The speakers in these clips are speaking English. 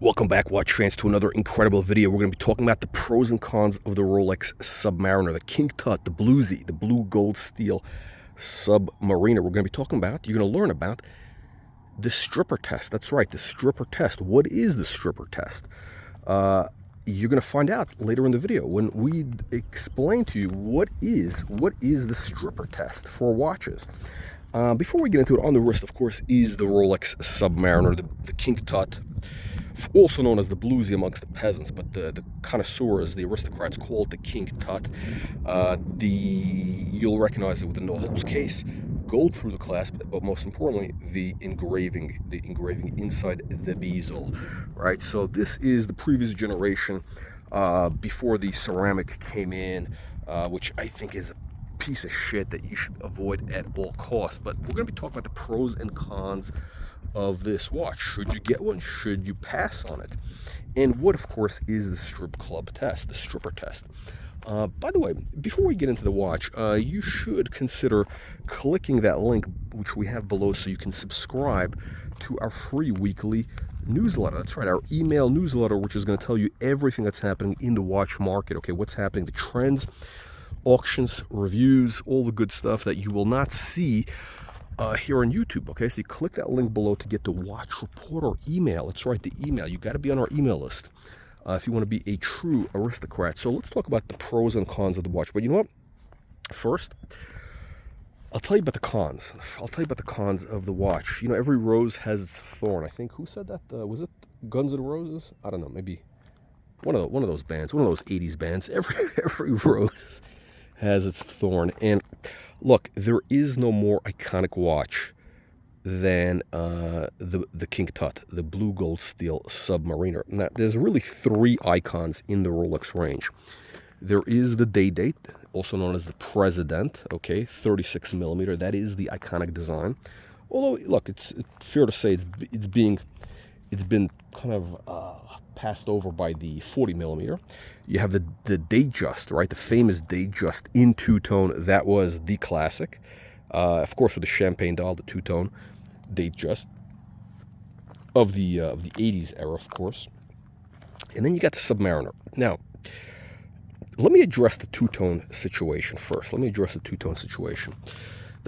Welcome back, watch fans, to another incredible video. We're going to be talking about the pros and cons of the Rolex Submariner, the King Tut, the Bluesy, the blue gold steel Submariner. We're going to be talking about, you're going to learn about the stripper test. That's right, the stripper test. What is the stripper test? You're going to find out later in the video when we explain to you what is the stripper test for watches. Before we get into it, on the wrist, of course, is the Rolex Submariner, the King Tut, also known as the Bluesy amongst the peasants, but the connoisseurs, the aristocrats, call it the King Tut. You'll recognize it with the no-holes case, gold through the clasp, but most importantly, the engraving inside the bezel, right? So this is the previous generation, before the ceramic came in, which I think is a piece of shit that you should avoid at all costs. But we're going to be talking about the pros and cons of this watch. Should you get one? Should you pass on it? And what, of course, is the strip club test, the stripper test? By the way, before we get into the watch, you should consider clicking that link which we have below so you can subscribe to our free weekly newsletter. That's right, our email newsletter, which is going to tell you everything that's happening in the watch market. Okay, what's happening, the trends, auctions, reviews, all the good stuff that you will not see here on YouTube. Okay, so you click that link below to get the watch report or email. That's right, the email. You got to be on our email list if you want to be a true aristocrat. So let's talk about the pros and cons of the watch. But you know what? First, I'll tell you about the cons. I'll tell you about the cons of the watch. You know, every rose has its thorn. I think, who said that? Was it Guns N' Roses? I don't know. Maybe one of those bands, one of those 80s bands. Every rose has its thorn. And look, there is no more iconic watch than the King Tut, the blue gold steel Submariner. Now, there's really three icons in the Rolex range. There is the day date, also known as the President, okay, 36 millimeter. That is the iconic design. Although, look, it's fair to say it's been kind of passed over by the 40 millimeter. You have the Datejust, right? The famous Datejust in two-tone. That was the classic. Of course, with the champagne dial, the two-tone Datejust of the 80s era, of course. And then you got the Submariner. Now, let me address the two-tone situation first. The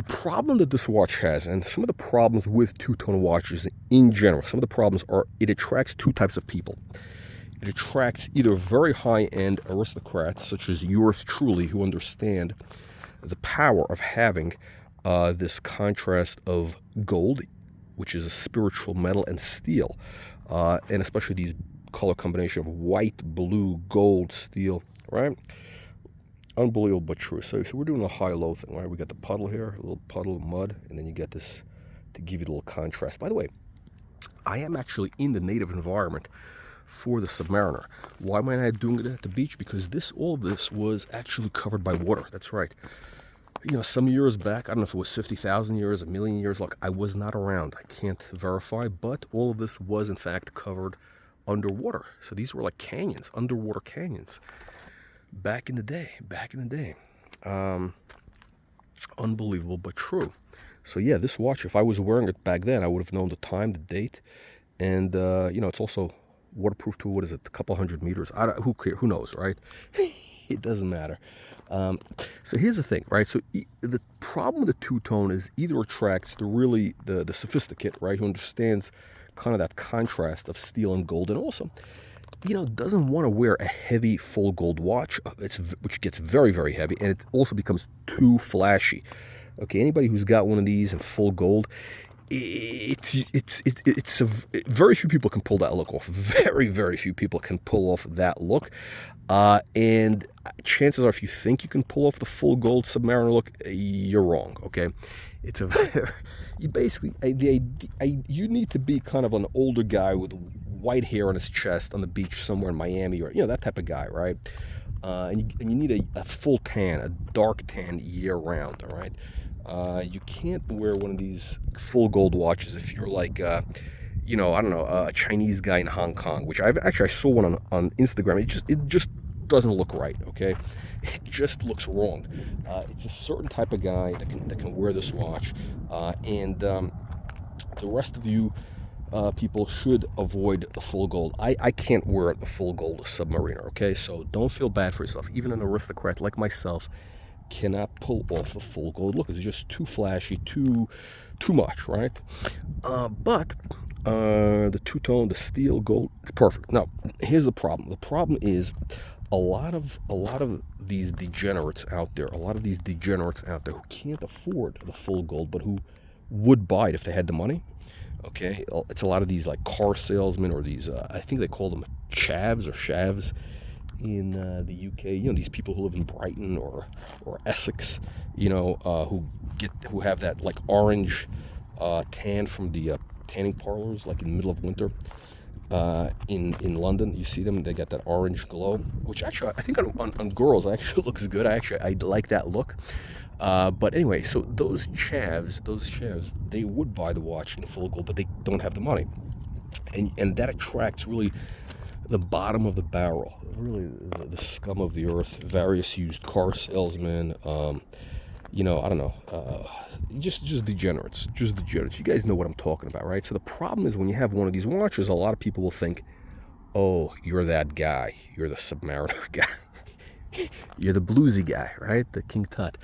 problem that this watch has, and some of the problems with two-tone watches in general, some of the problems are it attracts two types of people. It attracts either very high-end aristocrats, such as yours truly, who understand the power of having this contrast of gold, which is a spiritual metal, and steel, and especially these color combination of white, blue, gold, steel, right? Unbelievable but true. So we're doing a high-low thing, right? We got the puddle here, a little puddle of mud, and then you get this to give you a little contrast. By the way, I am actually in the native environment for the Submariner. Why am I not doing it at the beach? Because all of this was actually covered by water. That's right. You know, some years back, I don't know if it was 50,000 years, a million years, look, I was not around. I can't verify, but all of this was, in fact, covered underwater. So these were like canyons, underwater canyons. Back in the day. Unbelievable but true. So yeah, this watch, if I was wearing it back then, I would have known the time, the date, and you know, it's also waterproof to, what is it, a couple hundred meters. Who knows, right? It doesn't matter. So here's the thing, right? So the problem with the two-tone is either attracts the sophisticate, right, who understands kind of that contrast of steel and gold, and also, you know, doesn't want to wear a heavy full gold watch, which gets very, very heavy, and it also becomes too flashy. Okay, anybody who's got one of these in full gold, very few people can pull that look off. Very, very few people can pull off that look. And chances are, if you think you can pull off the full gold Submariner look, you're wrong. Okay, it's you basically you need to be kind of an older guy with white hair on his chest on the beach somewhere in Miami, or, you know, that type of guy, right? And you need a full tan, a dark tan year round. All right. You can't wear one of these full gold watches if you're like, you know, I don't know, a Chinese guy in Hong Kong, which I saw one on Instagram. It just doesn't look right. Okay, it just looks wrong. It's a certain type of guy that can wear this watch, and the rest of you people should avoid the full gold. I can't wear the full gold Submariner, okay? So don't feel bad for yourself. Even an aristocrat like myself cannot pull off the full gold look. It's just too flashy, too much, right? But the two-tone, the steel gold, it's perfect. Now, here's the problem. The problem is a lot of these degenerates out there, who can't afford the full gold, but who would buy it if they had the money. Okay, it's a lot of these like car salesmen, or these I think they call them chavs or shavs in the UK. You know, these people who live in Brighton or Essex. You know, who have that like orange tan from the tanning parlors, like in the middle of winter. In London, you see them. They got that orange glow, which actually I think on girls actually looks good. I like that look. But anyway, so those chavs, they would buy the watch in full gold, but they don't have the money, and that attracts really the bottom of the barrel, really the scum of the earth, various used car salesmen. You know, I don't know, just degenerates. You guys know what I'm talking about, right? So the problem is when you have one of these watches, a lot of people will think, oh, you're that guy. You're the Submariner guy. You're the Bluesy guy, right? The King Tut.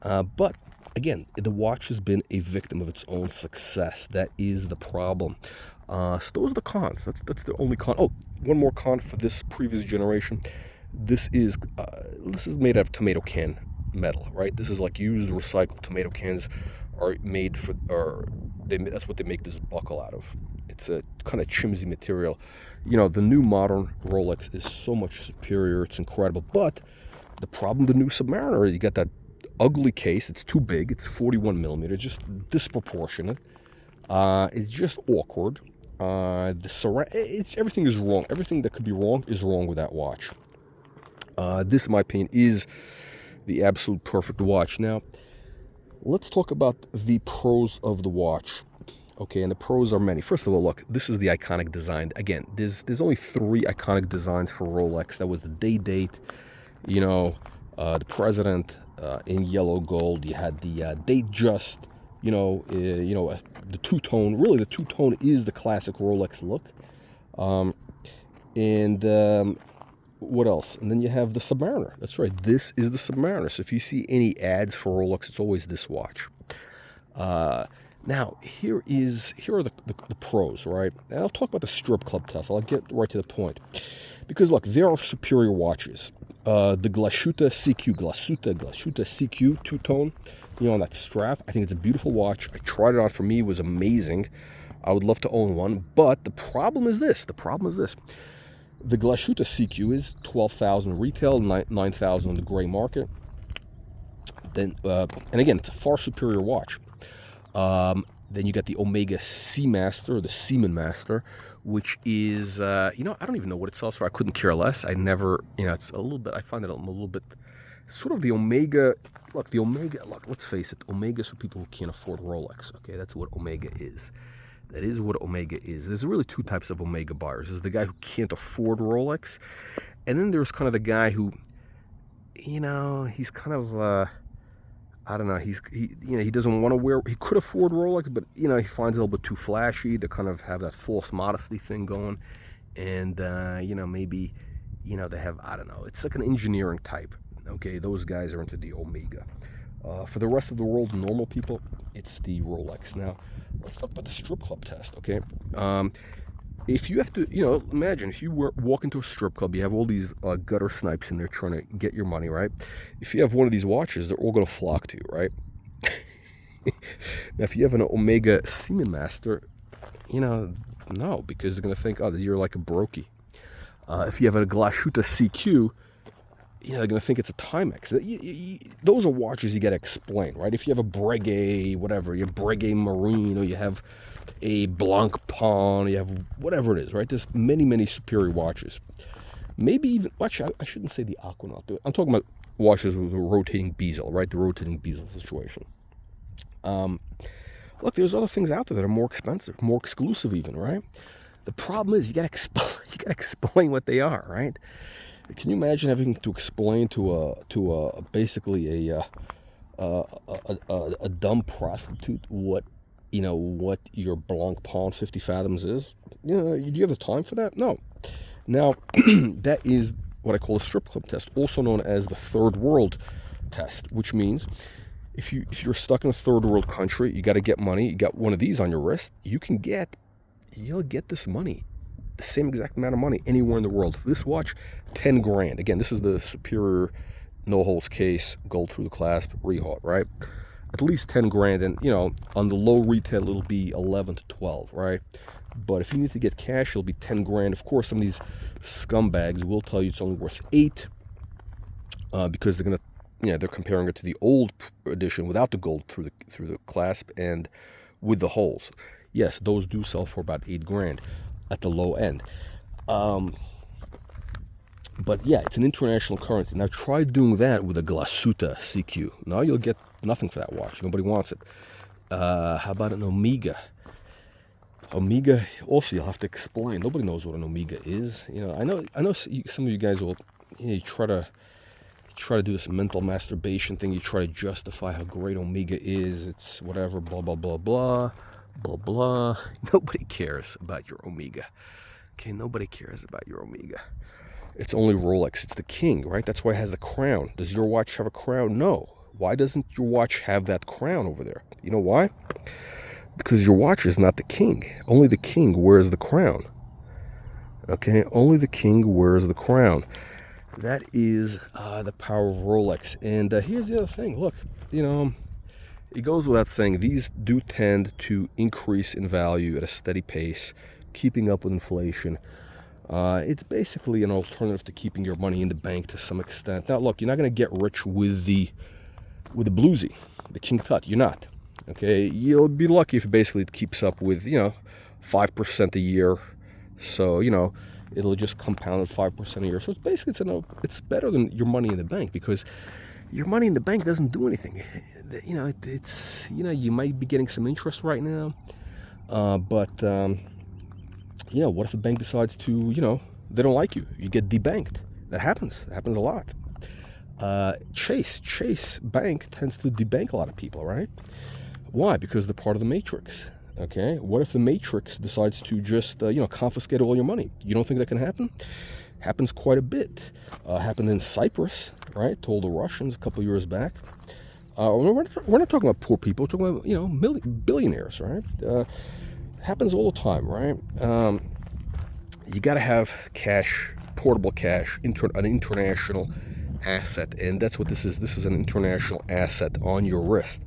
But again, the watch has been a victim of its own success. That is the problem. So those are the cons. That's the only con. Oh, one more con for this previous generation. This is made out of tomato can metal, right? This is like used recycled tomato cans are made for, that's what they make this buckle out of. It's a kind of chimsy material. You know, the new modern Rolex is so much superior. It's incredible. But the problem with the new Submariner is you got that ugly case. It's too big. It's 41 millimeter, just disproportionate. It's just awkward. Everything is wrong. Everything that could be wrong is wrong with that watch. This, in my opinion, is the absolute perfect watch. Now, let's talk about the pros of the watch. Okay, and the pros are many. First of all, look, this is the iconic design. Again, there's only 3 iconic designs for Rolex. That was the date, you know, the president in yellow gold. You had the date just, the two-tone. Really, the two-tone is the classic Rolex look. What else? And then you have the Submariner. That's right. This is the Submariner. So if you see any ads for Rolex, it's always this watch. Now, here are the pros, right? And I'll talk about the strip club test. I'll get right to the point. Because, look, there are superior watches. The Glashütte CQ two-tone, on that strap. I think it's a beautiful watch. I tried it on. For me, it was amazing. I would love to own one. But the problem is this. The Glashütte CQ is $12,000 retail, $9,000 on the gray market. Then, and again, it's a far superior watch. Then you got the Omega Seamaster, or the Seaman Master, which is, I don't even know what it sells for. I couldn't care less. I never, it's a little bit, I find it a little bit, sort of the Omega, look, let's face it, Omega is for people who can't afford Rolex, okay? That's what Omega is. That is what Omega is. There's really 2 types of Omega buyers. There's the guy who can't afford Rolex, and then there's kind of the guy who, he's kind of, I don't know. He doesn't want to wear. He could afford Rolex, but he finds it a little bit too flashy. They kind of have that false modesty thing going, and maybe they have, I don't know. It's like an engineering type. Okay, those guys are into the Omega. For the rest of the world, normal people, it's the Rolex. Now, let's talk about the strip club test. Okay, if you have to, imagine if you walk into a strip club, you have all these gutter snipes in there trying to get your money, right? If you have one of these watches, they're all going to flock to you, right? Now, if you have an Omega Seaman Master, no, because they're going to think, oh, you're like a brokey. If you have a Glashütte CQ, they're going to think it's a Timex. Those are watches you got to explain, right? If you have a Breguet, whatever, you have Breguet Marine, or you have a Blanc Pawn, you have whatever it is, right? There's many, many superior watches. Maybe even, actually, I shouldn't say the Aquanaut. I'm talking about watches with a rotating bezel, right? The rotating bezel situation. Look, there's other things out there that are more expensive, more exclusive even, right? The problem is you got to explain what they are, right? Can you imagine having to explain to basically a dumb prostitute what what your Blanc Pond 50 fathoms is? Do you have the time for that? No. Now, that is what I call a strip club test, also known as the third world test, which means if you're stuck in a third world country, you got to get money. You got one of these on your wrist, you'll get this money, the same exact amount of money anywhere in the world. This watch, 10 grand. Again, this is the Superior no holes case, gold through the clasp, rehaut, right? At least 10 grand, and on the low retail it'll be 11 to 12, right? But if you need to get cash, it'll be 10 grand. Of course, some of these scumbags will tell you it's only worth 8, because they're comparing it to the old edition without the gold through the clasp and with the holes. Yes, those do sell for about 8 grand at the low end. But yeah, it's an international currency. Now try doing that with a Glasuta CQ. Now you'll get nothing for that watch. Nobody wants it. How about an Omega? Omega, also you'll have to explain. Nobody knows what an Omega is. I know some of you guys will, you try to do this mental masturbation thing. You try to justify how great Omega is. It's whatever, blah, blah, blah, blah, blah, blah. Nobody cares about your Omega. Okay, nobody cares about your Omega. It's only Rolex. It's the king, right? That's why it has the crown. Does your watch have a crown? No. Why doesn't your watch have that crown over there? You know why? Because your watch is not the king. Only the king wears the crown. Okay? Only the king wears the crown. That is the power of Rolex. And here's the other thing. Look, it goes without saying, these do tend to increase in value at a steady pace, keeping up with inflation. It's basically an alternative to keeping your money in the bank to some extent. Now, look, you're not going to get rich with the Bluesy, the King Tut. You're not. Okay, you'll be lucky if it basically keeps up with 5% a year. So it'll just compound at 5% a year. So it's basically it's better than your money in the bank, because your money in the bank doesn't do anything. It's you might be getting some interest right now, but what if the bank decides to, they don't like you? You get debanked. That happens. It happens a lot. Chase Bank tends to debank a lot of people, right? Why? Because they're part of the matrix. Okay. What if the matrix decides to just, confiscate all your money? You don't think that can happen? Happens quite a bit. Happened in Cyprus, right? Told the Russians a couple of years back. We're not talking about poor people. We're talking about, billionaires, right? Happens all the time, right? You got to have cash, portable cash, an international asset, and that's what this is. This is an international asset on your wrist.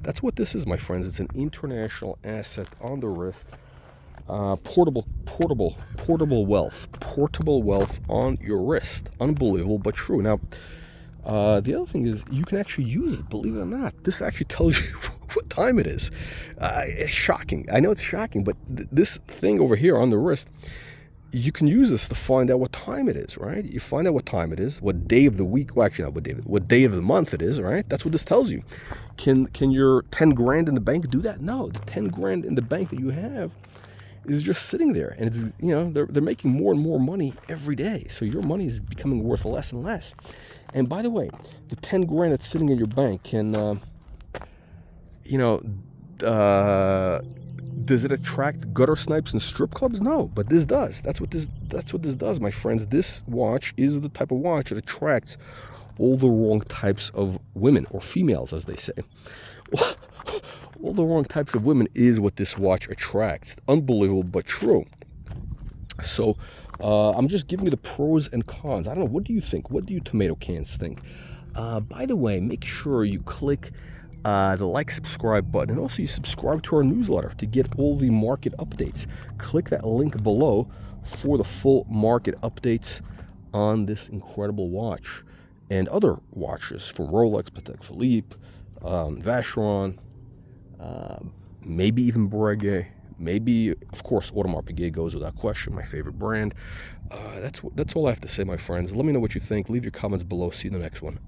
That's what this is, my friends. It's an international asset on the wrist. Portable wealth on your wrist. Unbelievable, but true. Now, the other thing is you can actually use it, believe it or not. This actually tells you what time it is. It's shocking. I know it's shocking, but this thing over here on the wrist, you can use this to find out what time it is, right? You find out what time it is, what day of the week, well, actually not what day of the month it is, right? That's what this tells you. Can your 10 grand in the bank do that? No, the 10 grand in the bank that you have is just sitting there, and it's they're making more and more money every day. So your money is becoming worth less and less. And by the way, the 10 grand that's sitting in your bank can, does it attract gutter snipes and strip clubs? No, but this does. That's what this does, my friends. This watch is the type of watch that attracts all the wrong types of women, or females, as they say. All the wrong types of women is what this watch attracts. Unbelievable, but true. So I'm just giving you the pros and cons. I don't know. What do you think? What do you tomato cans think? By the way, make sure you click the subscribe button, and also you subscribe to our newsletter to get all the market updates. Click that link below for the full market updates on this incredible watch and other watches from Rolex, Patek Philippe, Vacheron, maybe even Breguet, maybe, of course, Audemars Piguet goes without question, my favorite brand. That's all I have to say, my friends. Let me know what you think. Leave your comments below. See you in the next one.